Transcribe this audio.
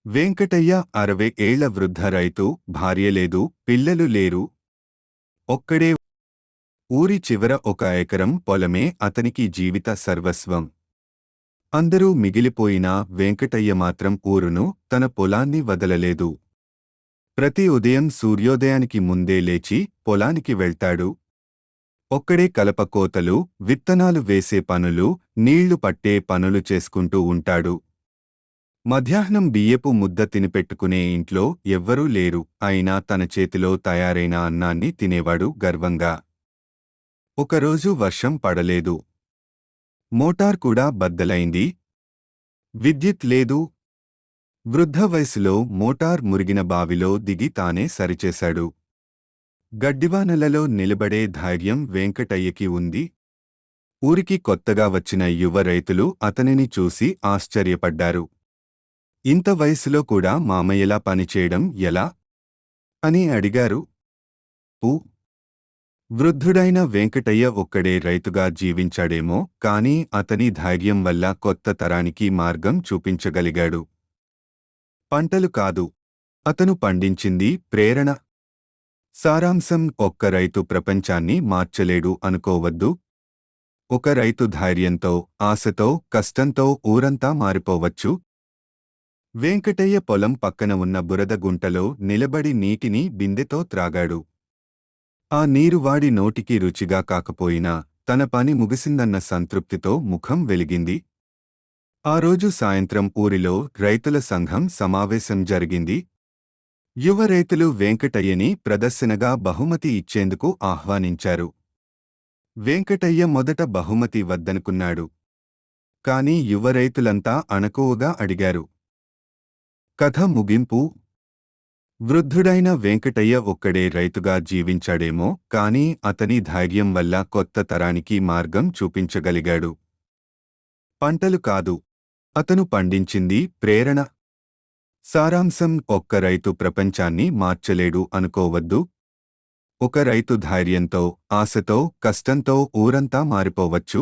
వెంకటయ్య 60 ఏళ్ల వృద్ధ రైతు. భార్య లేదు, పిల్లలు లేరు. ఒక్కడే. ఊరి చివర ఒక ఎకరం పొలమే అతనికి జీవిత సర్వస్వం. అందరూ మిగిలిపోయినా వెంకటయ్య మాత్రం ఊరును, తన పొలాన్ని వదలలేదు. ప్రతి ఉదయం సూర్యోదయానికి ముందే లేచి పొలానికి వెళ్తాడు. ఒక్కడే కలప కోతలు, విత్తనాలు వేసే పనులు, నీళ్లు పట్టే పనులు చేసుకుంటూ ఉంటాడు. మధ్యాహ్నం బియ్యపు ముద్ద తినిపెట్టుకునే ఇంట్లో ఎవ్వరూ లేరు. అయినా తన చేతిలో తయారైన అన్నాన్ని తినేవాడు గర్వంగా. ఒకరోజు వర్షం పడలేదు. మోటార్ కూడా బద్దలైంది. విద్యుత్ లేదు. వృద్ధ వయసులో మోటార్ మురిగిన బావిలో దిగి తానే సరిచేశాడు. గడ్డివానలలో నిలబడే ధైర్యం వెంకటయ్యకి ఉంది. ఊరికి కొత్తగా వచ్చిన యువ రైతులు అతనిని చూసి ఆశ్చర్యపడ్డారు. ఇంత వయసులో కూడా మామయ్యలా పనిచేయడం ఎలా అని అడిగారు. వృద్ధుడైన వెంకటయ్య ఒక్కడే రైతుగా జీవించాడేమో, కాని అతని ధైర్యం వల్ల కొత్త తరానికి మార్గం చూపించగలిగాడు. పంటలు కాదు, అతను పండించింది ప్రేరణ. సారాంశం: ఒక్క రైతు ప్రపంచాన్ని మార్చలేడు అనుకోవద్దు. ఒక రైతు ధైర్యంతో, ఆశతో, కష్టంతో ఊరంతా మారిపోవచ్చు. వెంకటయ్య పొలం పక్కన ఉన్న బురద గుంటలో నిలబడి నీటిని బిందెతో త్రాగాడు. ఆ నీరు వాడి నోటికి రుచిగా కాకపోయినా తన పని ముగిసిందన్న సంతృప్తితో ముఖం వెలిగింది. ఆ రోజు సాయంత్రం ఊరిలో రైతుల సంఘం సమావేశం జరిగింది. యువ రైతులు వెంకటయ్యని ప్రదర్శనగా బహుమతి ఇచ్చేందుకు ఆహ్వానించారు. వెంకటయ్య మొదట బహుమతి వద్దనుకున్నాడు. కాని యువ రైతులంతా అణకువగా అడిగారు. కథ ముగింపు: వృద్ధుడైన వెంకటయ్య ఒక్కడే రైతుగా జీవించాడేమో, కాని అతని ధైర్యం వల్ల కొత్త తరానికి మార్గం చూపించగలిగాడు. పంటలు కాదు, అతను పండించింది ప్రేరణ. సారాంశం: ఒక్క రైతు ప్రపంచాన్ని మార్చలేడు అనుకోవద్దు. ఒక రైతు ధైర్యంతో, ఆశతో, కష్టంతో ఊరంతా మారిపోవచ్చు.